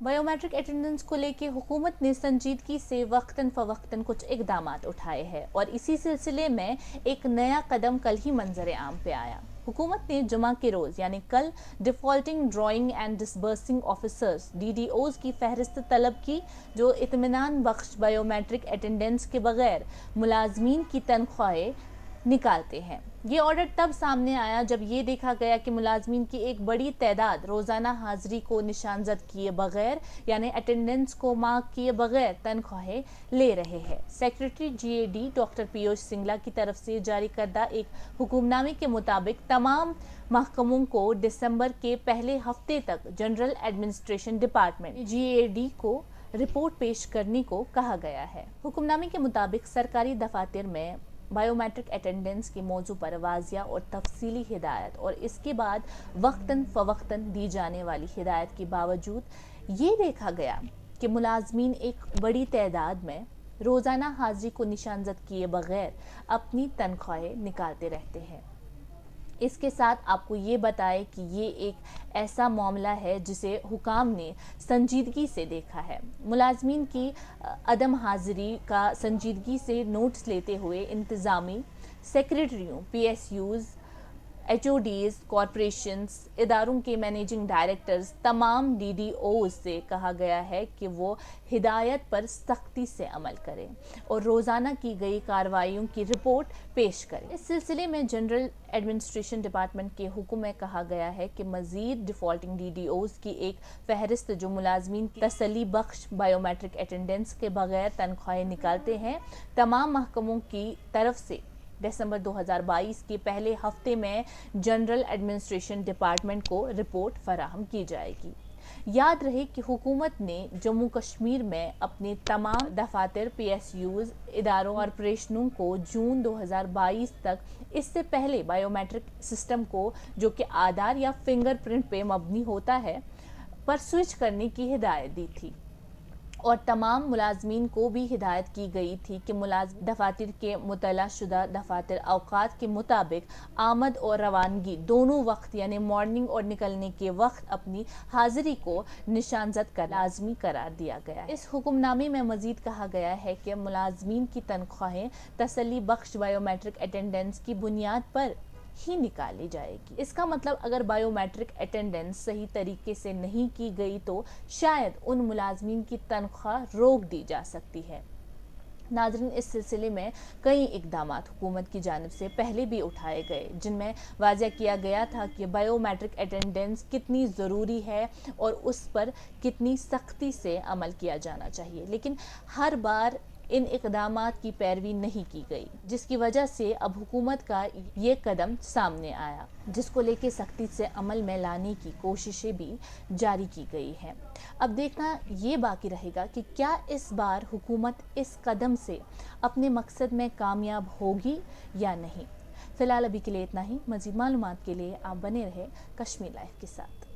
Biometric attendance को लेके हुकूमत ने संजीदगी से वक्तन फवक्तन कुछ इकदामात उठाए हैं और इसी सिलसिले में एक नया कदम कल ही मंजर आम पे आया। हुकूमत ने जुमा के रोज़ यानी कल defaulting drawing and disbursing officers DDOs की फहरिस्त तलब की, जो इत्मीनान बख्श बायोमेट्रिक अटेंडेंस के बगैर मुलाजमीन की तनख्वाहें निकालते हैं। ये ऑर्डर तब सामने आया जब ये देखा गया कि मुलाजमीन की एक बड़ी तादाद रोज़ाना हाजिरी को निशानजद किए बगैर यानी अटेंडेंस को मार्क किए बगैर तनख्वाहें ले रहे हैं। Secretary GAD doctor Piyush Singla की तरफ से जारी करदा एक हुक्मनामे के मुताबिक तमाम महकमों को दिसंबर के पहले हफ्ते तक जनरल एडमिनिस्ट्रेशन डिपार्टमेंट GAD को रिपोर्ट पेश करने को कहा गया है। हुक्मनामे के मुताबिक सरकारी दफातर में बायोमेट्रिक अटेंडेंस के मौजू पर वाजिया और तफसीली हिदायत और इसके बाद वक्तन फवक्तन दी जाने वाली हिदायत के बावजूद ये देखा गया कि मुलाजमीन एक बड़ी तादाद में रोज़ाना हाजिरी को निशानजद किए बगैर अपनी तनख्वाहें निकालते रहते हैं। इसके साथ आपको ये बताएं कि ये एक ऐसा मामला है जिसे हुकाम ने संजीदगी से देखा है। मुलाजमीन की अदम हाजिरी का संजीदगी से नोट्स लेते हुए इंतज़ामी सेक्रेटरियों, PSUs, HODs, कॉरपोरेशंस, इदारों के मैनेजिंग डायरेक्टर्स, तमाम DDOs से कहा गया है कि वो हिदायत पर सख्ती से अमल करें और रोज़ाना की गई कार्रवाइयों की रिपोर्ट पेश करें। इस सिलसिले में जनरल एडमिनिस्ट्रेशन डिपार्टमेंट के हुक्म में कहा गया है कि मज़ीद डिफ़ॉल्टिंग DDOs की एक फहरिस्त जो मुलाजमीन तसल्ली बख्श बायोमेट्रिक अटेंडेंस के बगैर तनख्वाहें निकालते हैं, तमाम महकमों की तरफ से दिसंबर 2022 के पहले हफ्ते में जनरल एडमिनिस्ट्रेशन डिपार्टमेंट को रिपोर्ट फराहम की जाएगी। याद रहे कि हुकूमत ने जम्मू कश्मीर में अपने तमाम दफातर, PSUs, इदारों और ऑपरेशनों को जून 2022 तक इससे पहले बायोमेट्रिक सिस्टम को, जो कि आधार या फिंगरप्रिंट पे मबनी होता है, पर स्विच करने की हिदायत दी थी और तमाम मुलाजमीन को भी हिदायत की गई थी कि दफातर के मुतला शुदा दफातर औकात के मुताबिक आमद और रवानगी दोनों वक्त यानी मॉर्निंग और निकलने के वक्त अपनी हाजिरी को निशानजद कर लाजमी करार दिया गया है। इस हुक्मनामे में मजीद कहा गया है कि मुलाजमीन की तनख्वाहें तसल्ली बख्श बायोमेट्रिक अटेंडेंस की बुनियाद पर ही निकाली जाएगी। इसका मतलब अगर बायोमेट्रिक अटेंडेंस सही तरीके से नहीं की गई तो शायद उन मुलाजमीन की तनख्वाह रोक दी जा सकती है। नाज़रीन, इस सिलसिले में कई इकदामात हुकूमत की जानिब से पहले भी उठाए गए, जिनमें वाज़ह किया गया था कि बायोमेट्रिक अटेंडेंस कितनी ज़रूरी है और उस पर कितनी सख्ती से अमल किया जाना चाहिए, लेकिन हर बार इन इकदामात की पैरवी नहीं की गई, जिसकी वजह से अब हुकूमत का ये कदम सामने आया, जिसको लेके सख्ती से अमल में लाने की कोशिशें भी जारी की गई हैं। अब देखना ये बाकी रहेगा कि क्या इस बार हुकूमत इस कदम से अपने मकसद में कामयाब होगी या नहीं। फ़िलहाल अभी के लिए इतना ही। मज़ीद मालूमात के लिए आप बने रहे कश्मीर लाइव के साथ।